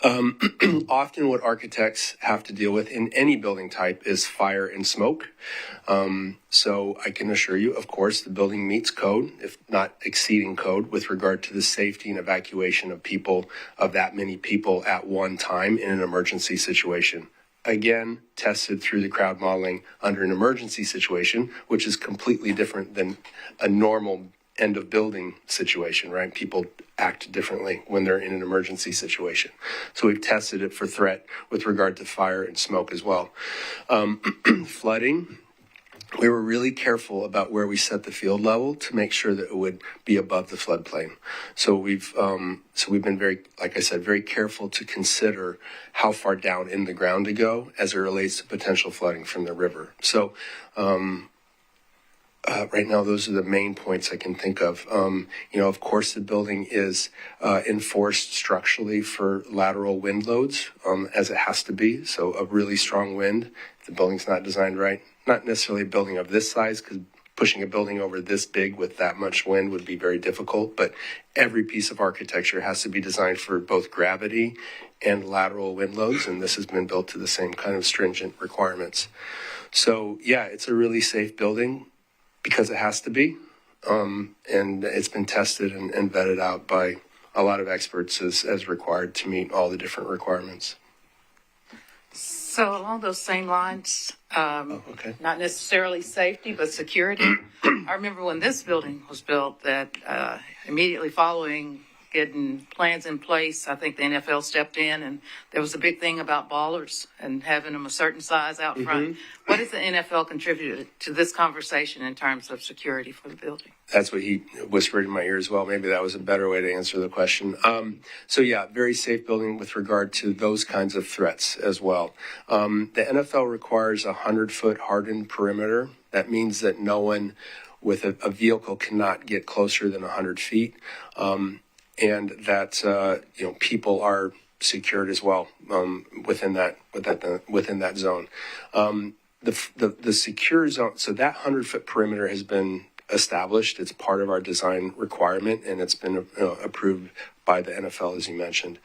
Often what architects have to deal with in any building type is fire and smoke. So I can assure you, of course, the building meets code, if not exceeding code, with regard to the safety and evacuation of people, of that many people at one time in an emergency situation. Again, tested through the crowd modeling under an emergency situation, which is completely different than a normal end of building situation, right? People act differently when they're in an emergency situation. So we've tested it for threat with regard to fire and smoke as well. Flooding, we were really careful about where we set the field level to make sure that it would be above the floodplain. So we've been very, like I said, very careful to consider how far down in the ground to go as it relates to potential flooding from the river. So, right now, those are the main points I can think of. Of course, the building is enforced structurally for lateral wind loads, as it has to be. So a really strong wind, if the building's not designed right, not necessarily a building of this size, because pushing a building over this big with that much wind would be very difficult. But every piece of architecture has to be designed for both gravity and lateral wind loads, and this has been built to the same kind of stringent requirements. So, yeah, it's a really safe building, because it has to be, and it's been tested and vetted out by a lot of experts as required to meet all the different requirements. So along those same lines, Okay. not necessarily safety, but security. I remember when this building was built that immediately following getting plans in place, I think the NFL stepped in and there was a big thing about ballers and having them a certain size out front. What has the NFL contributed to this conversation in terms of security for the building? That's what he whispered in my ear as well. Maybe that was a better way to answer the question. So yeah, very safe building with regard to those kinds of threats as well. The NFL requires a 100-foot hardened perimeter. That means that no one with a vehicle cannot get closer than 100 feet. And that people are secured as well within that zone. The secure zone. So that 100-foot perimeter has been established. It's part of our design requirement, and it's been approved by the NFL, as you mentioned.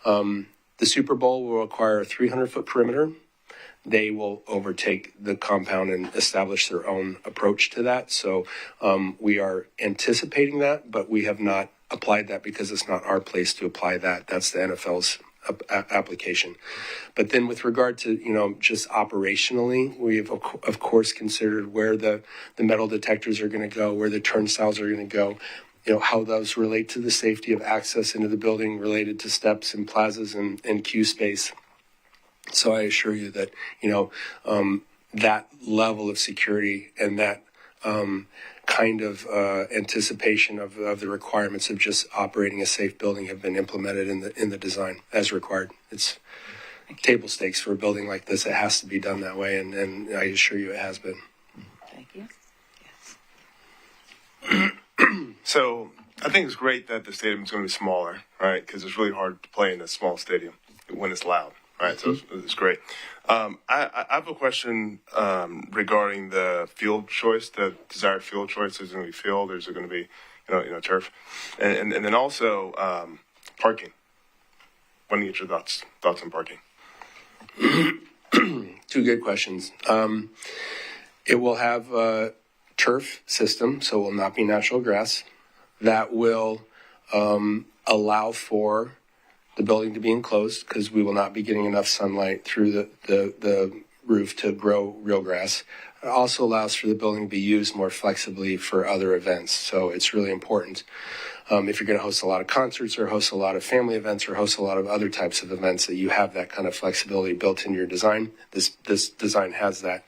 The Super Bowl will require a 300-foot perimeter. They will overtake the compound and establish their own approach to that. So we are anticipating that, but we have not applied that because it's not our place to apply that. That's the NFL's application. But then with regard to, just operationally, we have, of course, considered where the metal detectors are going to go, where the turnstiles are going to go, how those relate to the safety of access into the building related to steps and plazas and queue space. So I assure you that, that level of security and that kind of anticipation of the requirements of just operating a safe building have been implemented in the design as required. It's table stakes for a building like this. It has to be done that way, and I assure you it has been. Thank you. Yes. So I think it's great that the stadium is going to be smaller, right? Because it's really hard to play in a small stadium when it's loud, right? So it's great. I have a question regarding the field choice, the desired field choice. Is it going to be field, or is it going to be, turf? And then also parking. Want to get your thoughts on parking? Two good questions. It will have a turf system, so it will not be natural grass. That will allow for the building to be enclosed because we will not be getting enough sunlight through the roof to grow real grass. It also allows for the building to be used more flexibly for other events. So it's really important. If you're going to host a lot of concerts or host a lot of family events or host a lot of other types of events, that you have that kind of flexibility built into your design. This design has that.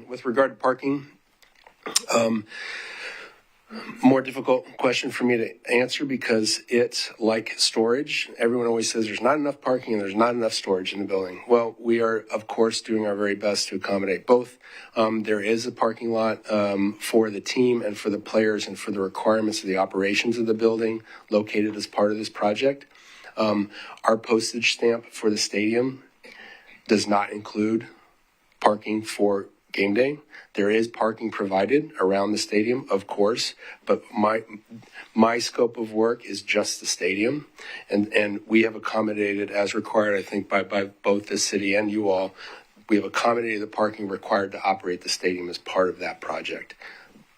With regard to parking, more difficult question for me to answer because it's like storage. Everyone always says there's not enough parking and there's not enough storage in the building. Well, we are, of course, doing our very best to accommodate both. There is a parking lot for the team and for the players and for the requirements of the operations of the building located as part of this project. Our postage stamp for the stadium does not include parking for game day. There is parking provided around the stadium, of course, but my scope of work is just the stadium, and we have accommodated as required, I think, by both the city and you all. We have accommodated the parking required to operate the stadium as part of that project.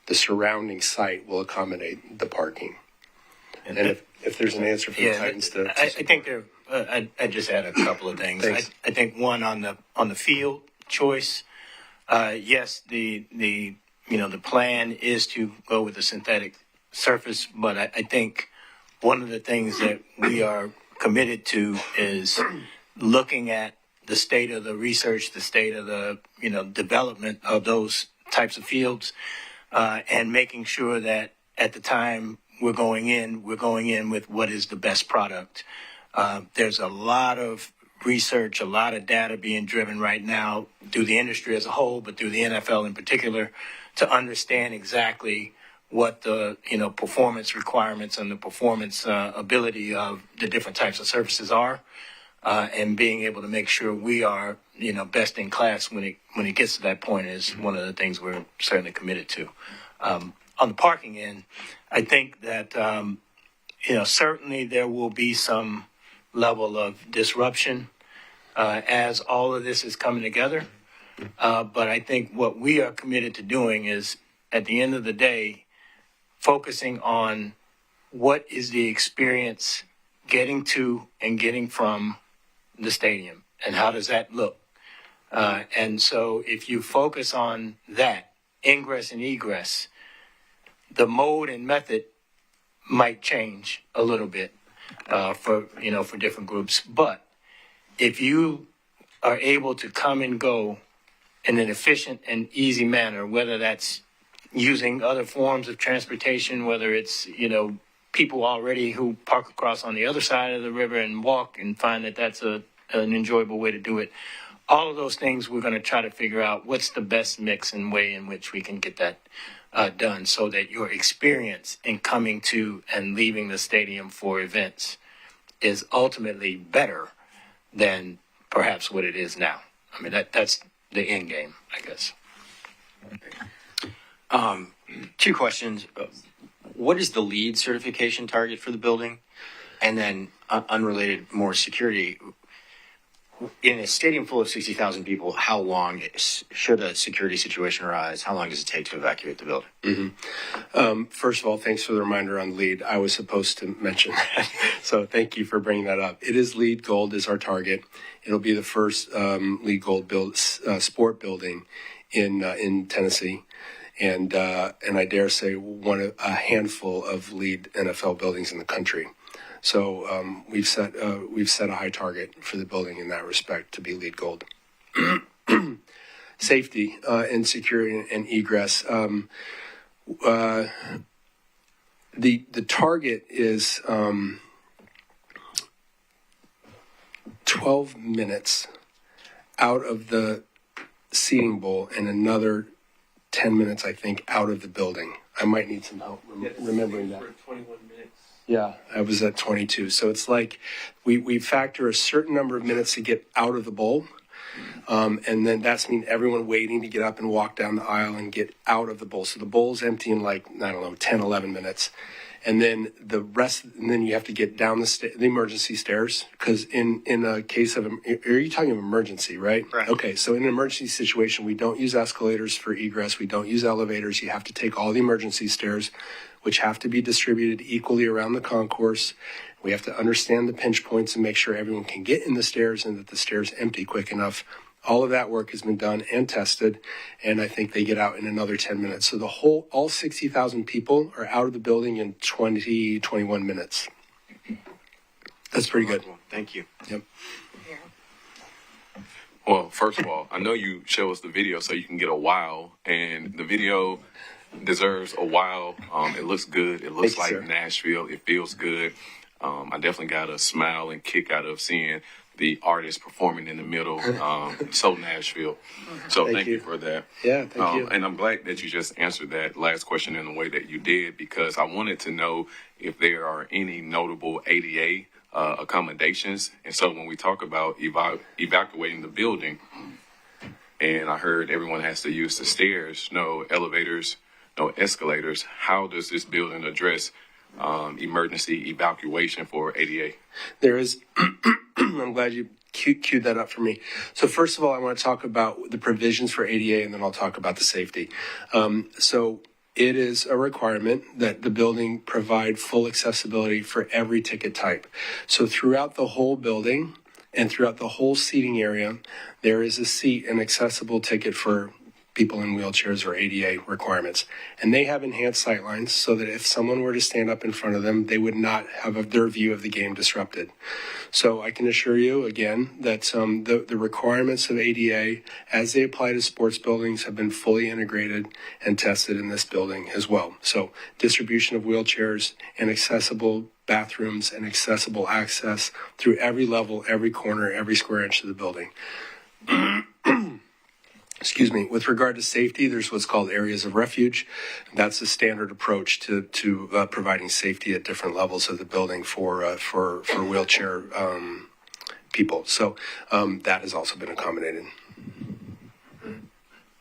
The surrounding site will accommodate the parking. And if there's an answer for the Titans to I think there. I just add a couple of things. I think one on the field choice. Yes, the plan is to go with a synthetic surface, but I think one of the things that we are committed to is looking at the state of the research, the state of the development of those types of fields, and making sure that at the time we're going in with what is the best product. There's a lot of research, a lot of data being driven right now through the industry as a whole, but through the NFL in particular, to understand exactly what the performance requirements and the performance ability of the different types of surfaces are, and being able to make sure we are best in class when it gets to that point is one of the things we're certainly committed to. On the parking end, I think that certainly there will be some level of disruption as all of this is coming together. But I think what we are committed to doing is, at the end of the day, focusing on what is the experience getting to and getting from the stadium, and how does that look? And so if you focus on that, ingress and egress, the mode and method might change a little bit for different groups. But if you are able to come and go in an efficient and easy manner, whether that's using other forms of transportation, whether it's, people already who park across on the other side of the river and walk and find that that's an enjoyable way to do it. All of those things we're going to try to figure out what's the best mix and way in which we can get that done so that your experience in coming to and leaving the stadium for events is ultimately better than perhaps what it is now. I mean, that's the end game, I guess. Two questions. What is the LEED certification target for the building? And then unrelated, more security. In a stadium full of 60,000 people, how long, should a security situation arise, how long does it take to evacuate the building? Mm-hmm. First of all, thanks for the reminder on LEED. I was supposed to mention that, so thank you for bringing that up. It is LEED Gold is our target. It'll be the first LEED Gold sport building in Tennessee, and I dare say a handful of LEED NFL buildings in the country. So we've set a high target for the building in that respect to be LEED Gold. Safety and security and egress. The target is 12 minutes out of the seating bowl and another 10 minutes, I think, out of the building. I might need some help remembering that. 21 minutes. Yeah, I was at 22. So it's like we factor a certain number of minutes to get out of the bowl. And then that's mean everyone waiting to get up and walk down the aisle and get out of the bowl. So the bowl's empty in 10, 11 minutes. And then the rest, and then you have to get down the emergency stairs. Because in a case of, are you talking of emergency, right? Right. Okay, so in an emergency situation, we don't use escalators for egress. We don't use elevators. You have to take all the emergency stairs. which have to be distributed equally around the concourse. We have to understand the pinch points and make sure everyone can get in the stairs and that the stairs empty quick enough. All of that work has been done and tested, and I think they get out in another 10 minutes. So all 60,000 people are out of the building in 21 minutes. That's pretty good. Thank you. Yep. Well, first of all, I know you show us the video so you can get a wow, and the video deserves a wow. It looks good. It looks Thank you, like sir. Nashville. It feels good. I definitely got a smile and kick out of seeing the artist performing in the middle. So Nashville. So thank you for that. Yeah, thank you. And I'm glad that you just answered that last question in the way that you did, because I wanted to know if there are any notable ADA accommodations. And so when we talk about evacuating the building, and I heard everyone has to use the stairs, no elevators, no escalators, how does this building address emergency evacuation for ADA? There is, I'm glad you queued that up for me. So first of all, I want to talk about the provisions for ADA, and then I'll talk about the safety. So it is a requirement that the building provide full accessibility for every ticket type. So throughout the whole building and throughout the whole seating area, there is a seat and accessible ticket for people in wheelchairs or ADA requirements. And they have enhanced sight lines so that if someone were to stand up in front of them, they would not have their view of the game disrupted. So I can assure you again that the requirements of ADA as they apply to sports buildings have been fully integrated and tested in this building as well. So distribution of wheelchairs and accessible bathrooms and accessible access through every level, every corner, every square inch of the building. Excuse me. With regard to safety, there's what's called areas of refuge. That's a standard approach to providing safety at different levels of the building for wheelchair people. So that has also been accommodated.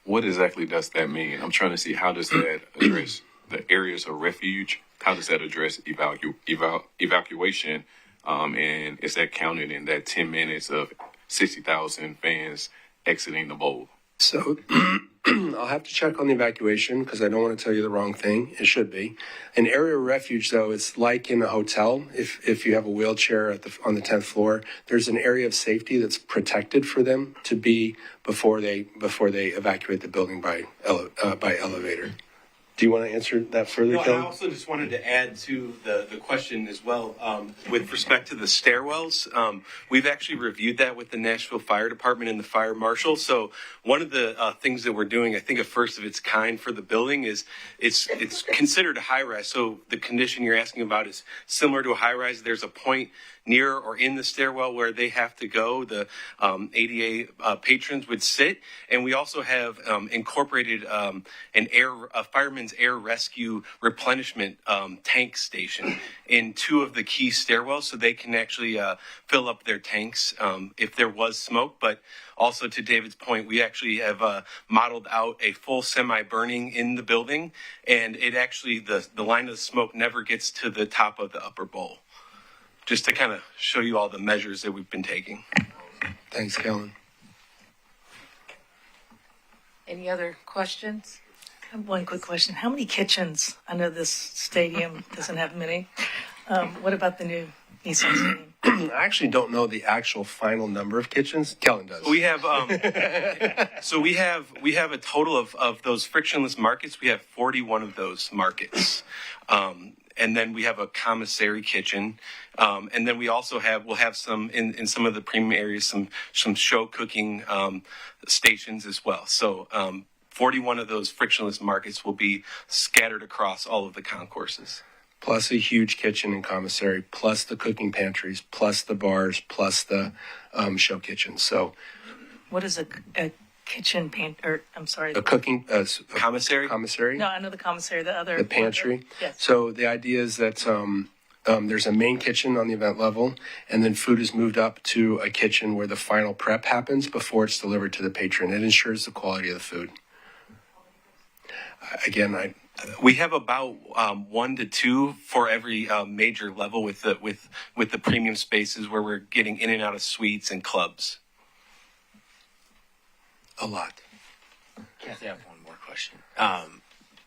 What exactly does that mean? I'm trying to see, how does that address the areas of refuge? How does that address evacuation? And is that counted in that 10 minutes of 60,000 fans exiting the bowl? So I'll have to check on the evacuation because I don't want to tell you the wrong thing. It should be. An area of refuge, though, is like in a hotel. If you have a wheelchair on the 10th floor, there's an area of safety that's protected for them to be before they evacuate the building by elevator. Do you want to answer that further, No, and Kelly? I also just wanted to add to the question as well. With respect to the stairwells, we've actually reviewed that with the Nashville Fire Department and the Fire Marshal. So one of the things that we're doing, I think a first of its kind for the building, is it's considered a high rise. So the condition you're asking about is similar to a high rise. There's a point near or in the stairwell where they have to go. The ADA patrons would sit, and we also have incorporated a fireman's air rescue replenishment tank station in two of the key stairwells, so they can actually fill up their tanks if there was smoke. But also, to David's point, we actually have modeled out a full semi-burning in the building, and it actually the line of the smoke never gets to the top of the upper bowl. Just to kind of show you all the measures that we've been taking. Thanks, Kellen. Any other questions? I have one quick question. How many kitchens? I know this stadium doesn't have many. What about the new Nissan Stadium? I actually don't know the actual final number of kitchens. Kellen does. We have we have a total of those frictionless markets. We have 41 of those markets. And then we have a commissary kitchen. And then we'll have some in some of the premium areas, some show cooking stations as well. So 41 of those frictionless markets will be scattered across all of the concourses. Plus a huge kitchen and commissary, plus the cooking pantries, plus the bars, plus the show kitchens. So What is a kitchen a cooking Commissary? commissary. No, I know the commissary, The pantry. Yes. So the idea is that there's a main kitchen on the event level, and then food is moved up to a kitchen where the final prep happens before it's delivered to the patron. It ensures the quality of the food. Again, We have about 1 to 2 for every major level with the premium spaces where we're getting in and out of suites and clubs. a lot. Kathy, I have one more question.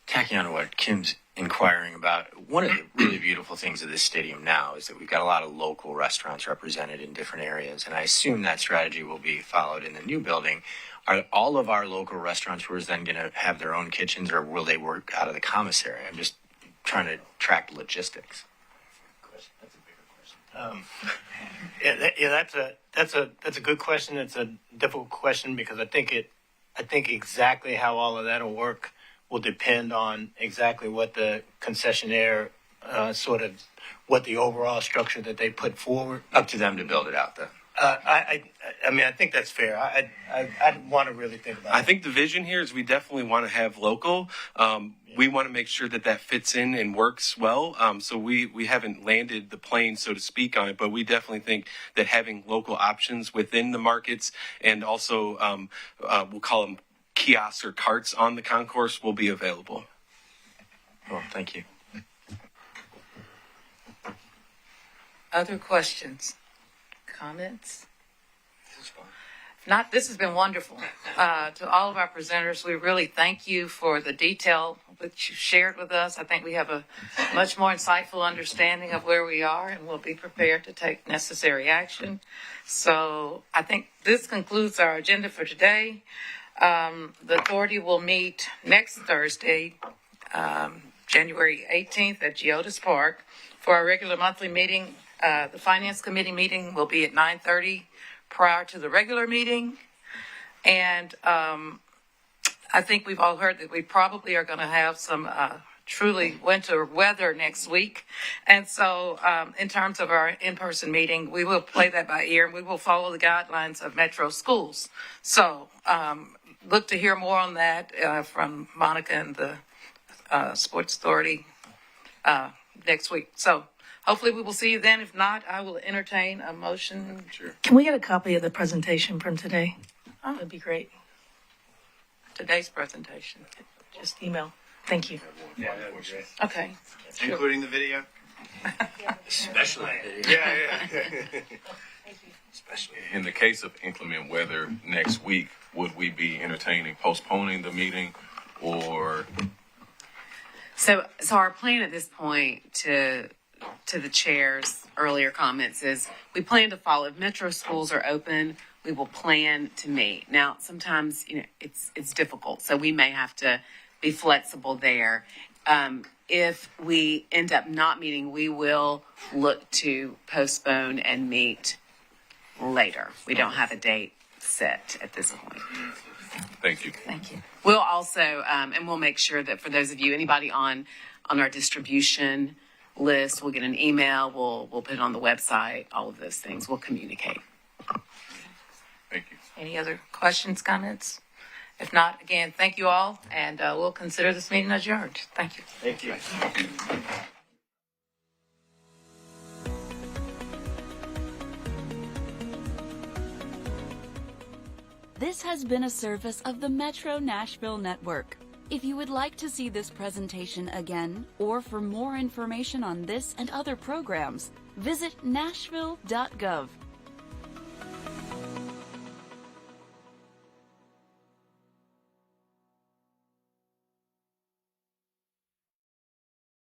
Tacking on to what Kim's inquiring about one of the really beautiful things of this stadium now is that we've got a lot of local restaurants represented in different areas, and I assume that strategy will be followed in the new building. Are all of our local restaurateurs then going to have their own kitchens, or will they work out of the commissary? I'm just trying to track logistics. That's a bigger question. That's a good question. It's a difficult question because I think exactly how all of that will work will depend on exactly what the concessionaire what the overall structure that they put forward. Up to them to build it out, though. I mean, I think that's fair. I'd want to really think about it. I think the vision here is we definitely want to have local. We want to make sure that fits in and works well. So we haven't landed the plane, so to speak, on it, but we definitely think that having local options within the markets and also we'll call them kiosks or carts on the concourse will be available. Well, thank you. Other questions? Comments? If not, this has been wonderful. To all of our presenters, we really thank you for the detail that you shared with us. I think we have a much more insightful understanding of where we are, and we'll be prepared to take necessary action. So I think this concludes our agenda for today. The authority will meet next Thursday, January 18th at Geodis Park for our regular monthly meeting. The Finance Committee meeting will be at 9:30 prior to the regular meeting. And I think we've all heard that we probably are going to have some truly winter weather next week. And so in terms of our in-person meeting, we will play that by ear, and we will follow the guidelines of Metro Schools. So look to hear more on that from Monica and the Sports Authority next week. So hopefully we will see you then. If not, I will entertain a motion. Sure. Can we get a copy of the presentation from today? Oh. That'd be great. Today's presentation. Just email. Thank you. Okay. Sure. Including the video? Especially. Especially. In the case of inclement weather next week, would we be entertaining postponing the meeting, or? So our plan at this point to the chair's earlier comments is we plan to follow. If Metro schools are open, we will plan to meet. Now, sometimes, it's difficult, so we may have to be flexible there. If we end up not meeting, we will look to postpone and meet later. We don't have a date set at this point. Thank you. Thank you. We'll also, and we'll make sure that for those of you, anybody on our distribution list, we'll get an email, we'll put it on the website, all of those things. We'll communicate. Thank you. Any other questions, comments? If not, again, thank you all, and we'll consider this meeting adjourned. Thank you. Thank you. This has been a service of the Metro Nashville Network. If you would like to see this presentation again, or for more information on this and other programs, visit nashville.gov.